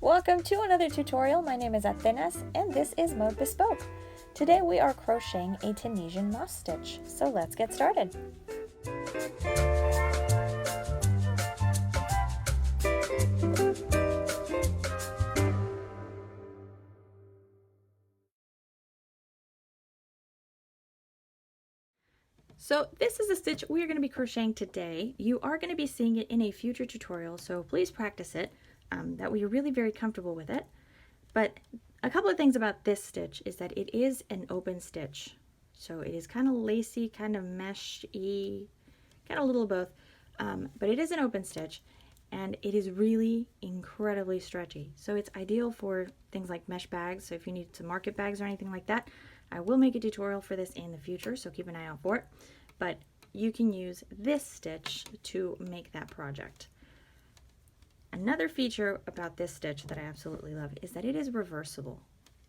Welcome to another tutorial. My name is Atenas and this is Mode Bespoke. Today we are crocheting a Tunisian moss stitch, so let's get started. So this is a stitch we are going to be crocheting today. You are going to be seeing it in a future tutorial, so please practice it. That way you're really very comfortable with it. But a couple of things about this stitch is that it is an open stitch. So it is kind of lacy, kind of mesh-y, kind of a little of both. But it is an open stitch and it is really incredibly stretchy. So it's ideal for things like mesh bags. So if you need to market bags or anything like that, I will make a tutorial for this in the future, so keep an eye out for it. But you can use this stitch to make that project. Another feature about this stitch that I absolutely love is that it is reversible.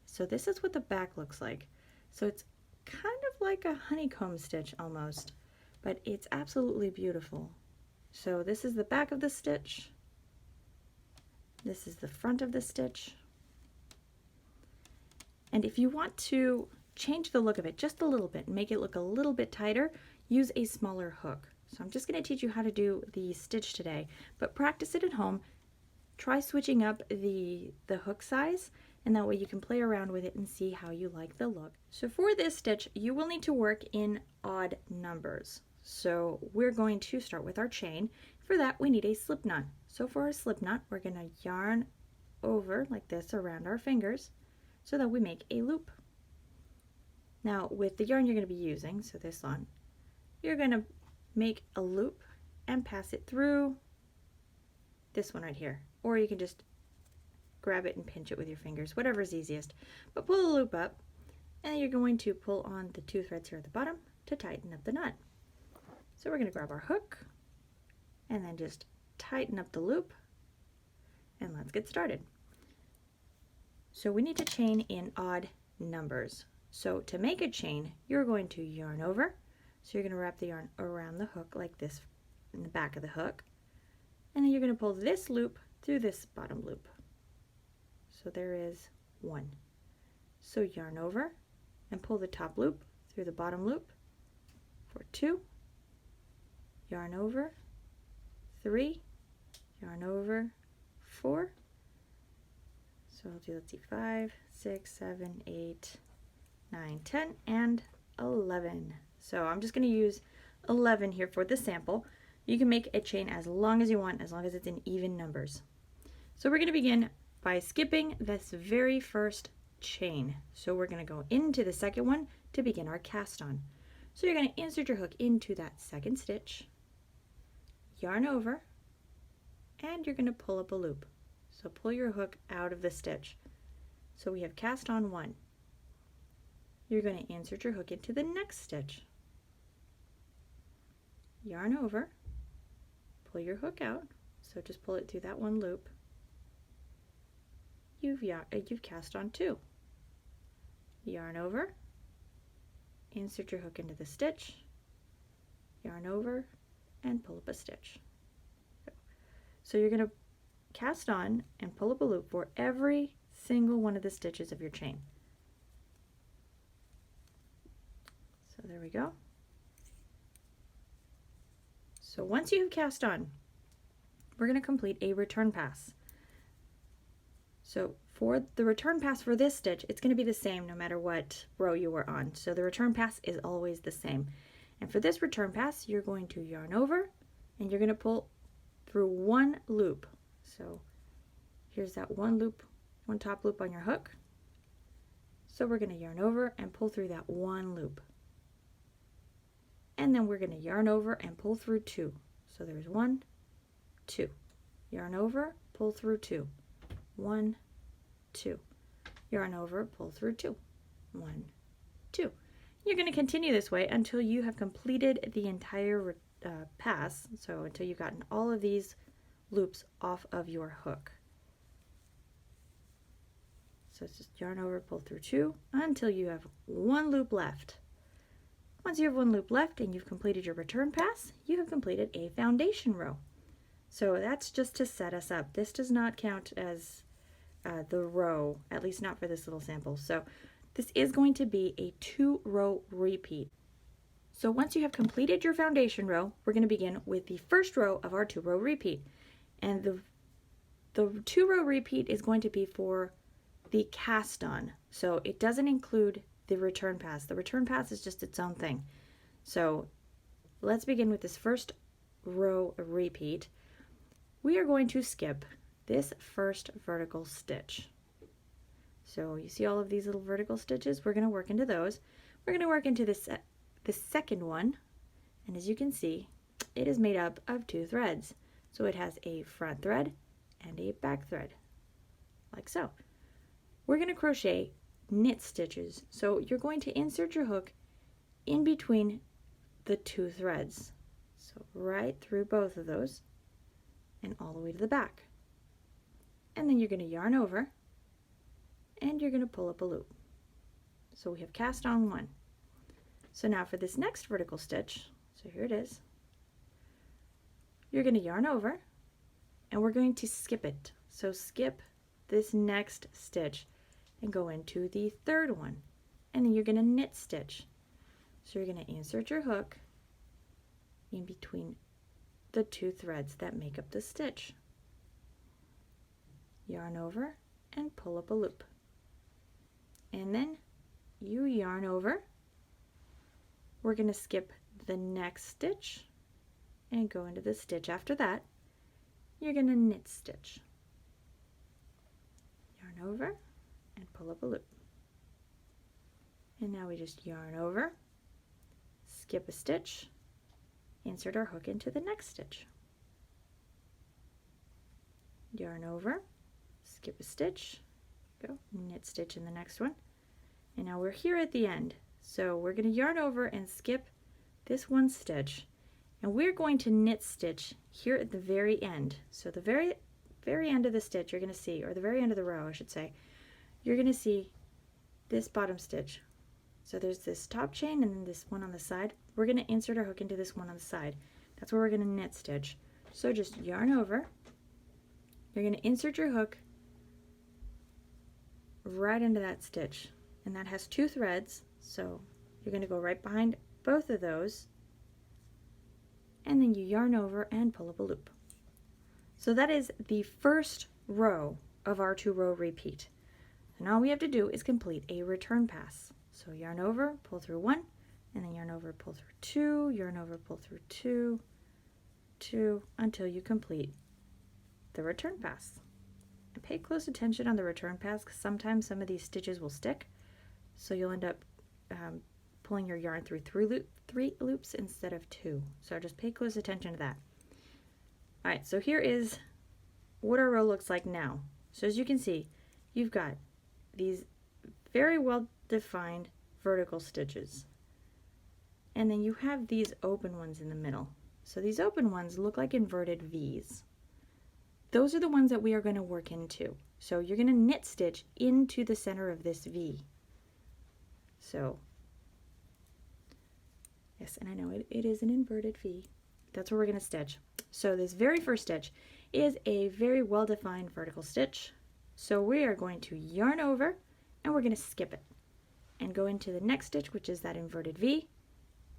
So this is what the back looks like. So it's kind of like a honeycomb stitch almost, but it's absolutely beautiful. So this is the back of the stitch. This is the front of the stitch. And if you want to change the look of it just a little bit and make it look a little bit tighter, use a smaller hook. So I'm just going to teach you how to do the stitch today, but practice it at home. Try switching up the hook size, and that way you can play around with it and see how you like the look. So for this stitch, you will need to work in odd numbers. So we're going to start with our chain. For that, we need a slip knot. So for our slip knot, we're going to yarn over like this around our fingers so that we make a loop. Now with the yarn you're going to be using, so this one, you're going to make a loop and pass it through this one right here, or you can just grab it and pinch it with your fingers, whatever is easiest. But pull the loop up, and then you're going to pull on the two threads here at the bottom to tighten up the knot. So we're going to grab our hook and then just tighten up the loop, and let's get started. So we need to chain in odd numbers. So to make a chain, you're going to yarn over. So you're going to wrap the yarn around the hook like this in the back of the hook. And then you're going to pull this loop through this bottom loop. So there is one. So yarn over and pull the top loop through the bottom loop for two. Yarn over, three. Yarn over, four. So I'll do, let's see, 5, 6, 7, 8, 9, 10, and 11. So I'm just going to use 11 here for the sample. You can make a chain as long as you want, as long as it's in even numbers. So we're going to begin by skipping this very first chain. So we're going to go into the second one to begin our cast on. So you're going to insert your hook into that second stitch, yarn over, and you're going to pull up a loop. So pull your hook out of the stitch. So we have cast on one. You're going to insert your hook into the next stitch, yarn over, pull your hook out, so just pull it through that one loop. You've cast on two. Yarn over, insert your hook into the stitch, yarn over, and pull up a stitch. So you're going to cast on and pull up a loop for every single one of the stitches of your chain. So there we go. So once you have cast on, we're going to complete a return pass. So for the return pass for this stitch, it's going to be the same no matter what row you were on. So the return pass is always the same. And for this return pass, you're going to yarn over and you're going to pull through one loop. So here's that one loop, one top loop on your hook. So we're going to yarn over and pull through that one loop. And then we're going to yarn over and pull through two. So there's 1, 2. Yarn over, pull through 2. 1, 2. Yarn over, pull through 2. 1, 2. You're going to continue this way until you have completed the entire pass. So until you've gotten all of these loops off of your hook. So it's just yarn over, pull through 2 until you have one loop left. Once you have one loop left and you've completed your return pass, you have completed a foundation row. So that's just to set us up. This does not count as the row, at least not for this little sample. So this is going to be a 2-row repeat. So once you have completed your foundation row, we're going to begin with the first row of our 2-row repeat. And the 2-row repeat is going to be for the cast on. So it doesn't include the return pass. The return pass is just its own thing. So let's begin with this first row repeat. We are going to skip this first vertical stitch. So you see all of these little vertical stitches? We're going to work into those. We're going to work into this the second one, and as you can see, it is made up of 2 threads. So it has a front thread and a back thread, like so. We're going to crochet knit stitches. So you're going to insert your hook in between the 2 threads. So right through both of those and all the way to the back. And then you're going to yarn over and you're going to pull up a loop. So we have cast on 1. So now for this next vertical stitch, so here it is, you're going to yarn over and we're going to skip it. So skip this next stitch and go into the third one, and then you're going to knit stitch. So you're going to insert your hook in between the 2 threads that make up the stitch. Yarn over and pull up a loop. And then you yarn over. We're going to skip the next stitch and go into the stitch after that. You're going to knit stitch. Yarn over and pull up a loop. And now we just yarn over, skip a stitch, insert our hook into the next stitch. Yarn over, skip a stitch, go knit stitch in the next one. And now we're here at the end. So we're going to yarn over and skip this one stitch, and we're going to knit stitch here at the very end. So the very end of the stitch you're going to see, or the very end of the row I should say, you're going to see this bottom stitch. So there's this top chain and then this one on the side. We're going to insert our hook into this one on the side. That's where we're going to knit stitch. So just yarn over, you're going to insert your hook right into that stitch, and that has 2 threads. So you're going to go right behind both of those, and then you yarn over and pull up a loop. So that is the first row of our 2-row repeat. And all we have to do is complete a return pass. So yarn over, pull through 1, and then yarn over, pull through 2, yarn over, pull through 2, 2, until you complete the return pass. And pay close attention on the return pass, because sometimes some of these stitches will stick. So you'll end up pulling your yarn through 3 loops instead of 2. So just pay close attention to that. Alright, so here is what our row looks like now. So as you can see, you've got these very well defined vertical stitches. And then you have these open ones in the middle. So these open ones look like inverted V's. Those are the ones that we are going to work into. So you're going to knit stitch into the center of this V. So, yes, and I know it is an inverted V. That's where we're going to stitch. So this very first stitch is a very well-defined vertical stitch. So we are going to yarn over and we're going to skip it and go into the next stitch, which is that inverted V,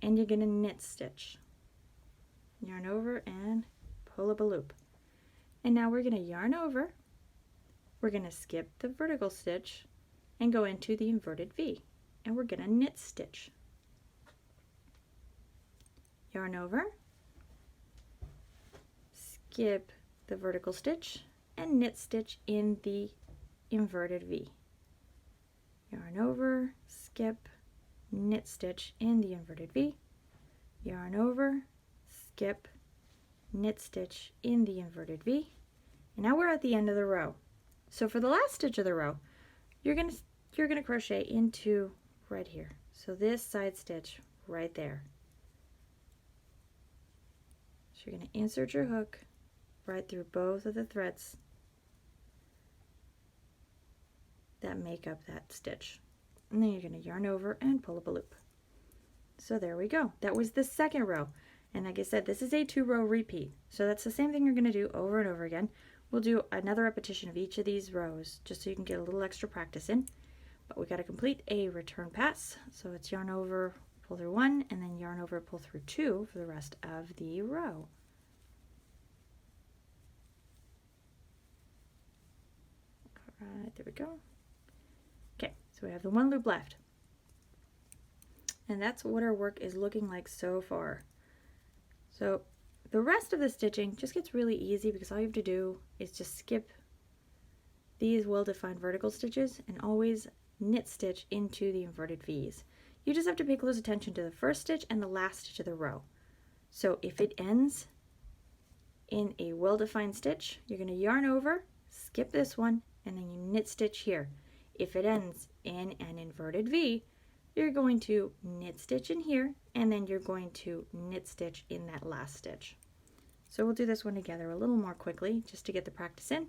and you're going to knit stitch. Yarn over and pull up a loop. And now we're going to yarn over, we're going to skip the vertical stitch and go into the inverted V, and we're going to knit stitch. Yarn over, skip the vertical stitch and knit stitch in the inverted V. Yarn over, skip, knit stitch in the inverted V. Yarn over, skip, knit stitch in the inverted V. And now we're at the end of the row. So for the last stitch of the row, you're gonna crochet into right here. So this side stitch right there. So you're gonna insert your hook right through both of the threads that make up that stitch. And then you're gonna yarn over and pull up a loop. So there we go. That was the second row. And like I said, this is a 2-row repeat. So that's the same thing you're gonna do over and over again. We'll do another repetition of each of these rows just so you can get a little extra practice in. But we got to complete a return pass. So it's yarn over, pull through 1, and then yarn over, pull through 2 for the rest of the row. All right, there we go. Okay, so we have the 1 loop left. And that's what our work is looking like so far. So the rest of the stitching just gets really easy because all you have to do is just skip these well-defined vertical stitches and always knit stitch into the inverted V's. You just have to pay close attention to the first stitch and the last stitch of the row. So if it ends in a well-defined stitch, you're going to yarn over, skip this one, and then you knit stitch here. If it ends in an inverted V, you're going to knit stitch in here, and then you're going to knit stitch in that last stitch. So we'll do this one together a little more quickly just to get the practice in.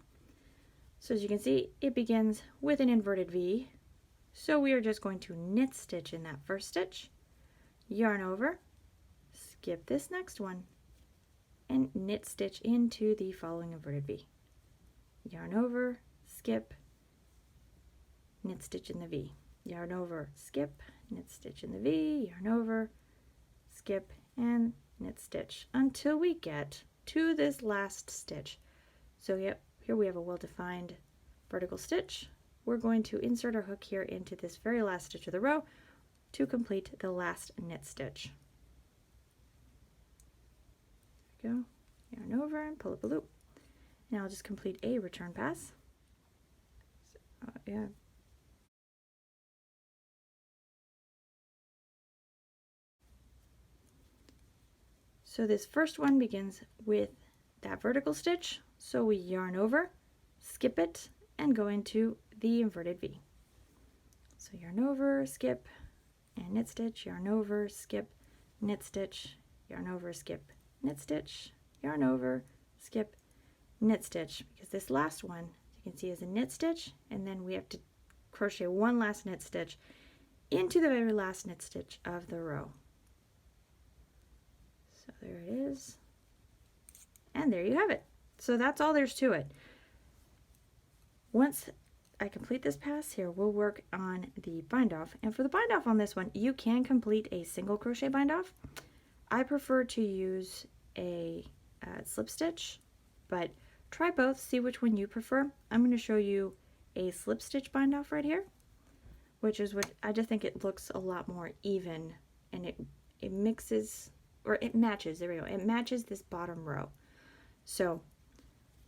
So as you can see, it begins with an inverted V. So we are just going to knit stitch in that first stitch, yarn over, skip this next one, and knit stitch into the following inverted V. Yarn over, skip, knit stitch in the V. Yarn over, skip, knit stitch in the V, yarn over, skip, and knit stitch until we get to this last stitch. So yep, here we have a well-defined vertical stitch. We're going to insert our hook here into this very last stitch of the row to complete the last knit stitch. There we go, yarn over and pull up a loop. Now I'll just complete a return pass. Yeah. So this first one begins with that vertical stitch. So we yarn over, skip it, and go into the inverted V. So yarn over, skip, and knit stitch, yarn over, skip, knit stitch, yarn over, skip, knit stitch, yarn over, skip, knit stitch. Because this last one, you can see, is a knit stitch, and then we have to crochet one last knit stitch into the very last knit stitch of the row. So there it is, and there you have it. So that's all there's to it. Once I complete this pass here, we'll work on the bind off, and for the bind off on this one, you can complete a single crochet bind off. I prefer to use a slip stitch, but try both, see which one you prefer. I'm going to show you a slip stitch bind off right here, which is what I just think it looks a lot more even, and it mixes, or it matches, there we go, it matches this bottom row. So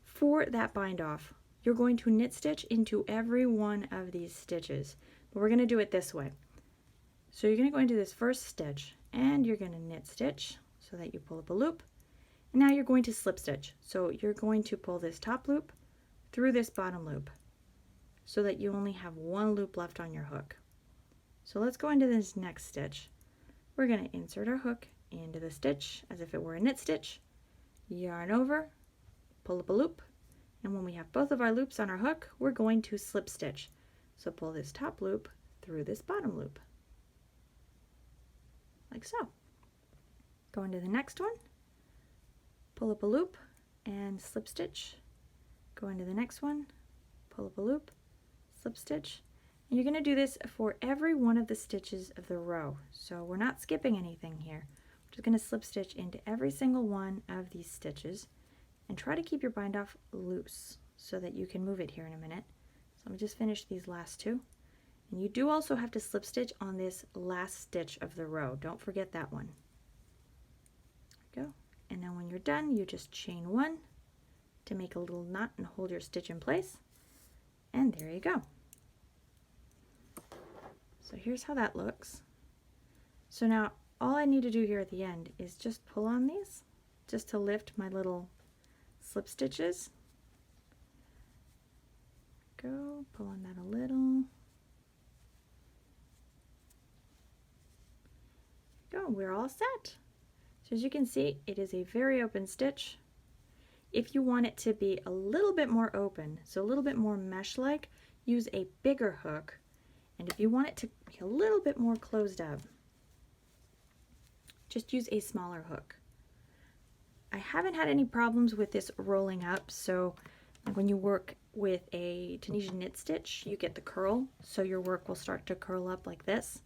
for that bind off, you're going to knit stitch into every one of these stitches, but we're going to do it this way. So you're going to go into this first stitch and you're going to knit stitch so that you pull up a loop, and now you're going to slip stitch. So you're going to pull this top loop through this bottom loop so that you only have one loop left on your hook. So let's go into this next stitch. We're going to insert our hook into the stitch as if it were a knit stitch, yarn over, pull up a loop, and when we have both of our loops on our hook, we're going to slip stitch. So pull this top loop through this bottom loop, like so. Go into the next one, pull up a loop and slip stitch. Go into the next one, pull up a loop, slip stitch. And you're going to do this for every one of the stitches of the row. So we're not skipping anything here. We're just going to slip stitch into every single one of these stitches, and try to keep your bind off loose so that you can move it here in a minute. So let me just finish these last two. And you do also have to slip stitch on this last stitch of the row. Don't forget that one. There we go. And then when you're done, you just chain one to make a little knot and hold your stitch in place. And there you go. So here's how that looks. So now all I need to do here at the end is just pull on these just to lift my little slip stitches. Go, pull on that a little. Go, we're all set. So as you can see, it is a very open stitch. If you want it to be a little bit more open, so a little bit more mesh-like, use a bigger hook. And if you want it to be a little bit more closed up, just use a smaller hook. I haven't had any problems with this rolling up, so Like when you work with a Tunisian knit stitch, you get the curl, so your work will start to curl up like this.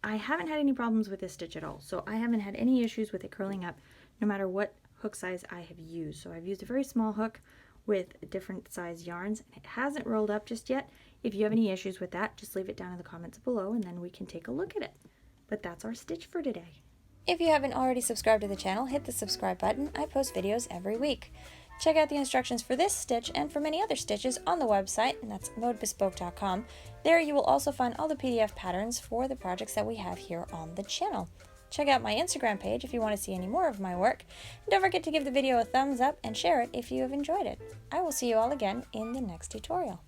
I haven't had any problems with this stitch at all, so I haven't had any issues with it curling up no matter what hook size I have used. So I've used a very small hook with different size yarns, and it hasn't rolled up just yet. If you have any issues with that, just leave it down in the comments below and then we can take a look at it. But that's our stitch for today. If you haven't already subscribed to the channel, hit the subscribe button. I post videos every week. Check out the instructions for this stitch and for many other stitches on the website, and that's modebespoke.com. There you will also find all the PDF patterns for the projects that we have here on the channel. Check out my Instagram page if you want to see any more of my work. And don't forget to give the video a thumbs up and share it if you have enjoyed it. I will see you all again in the next tutorial.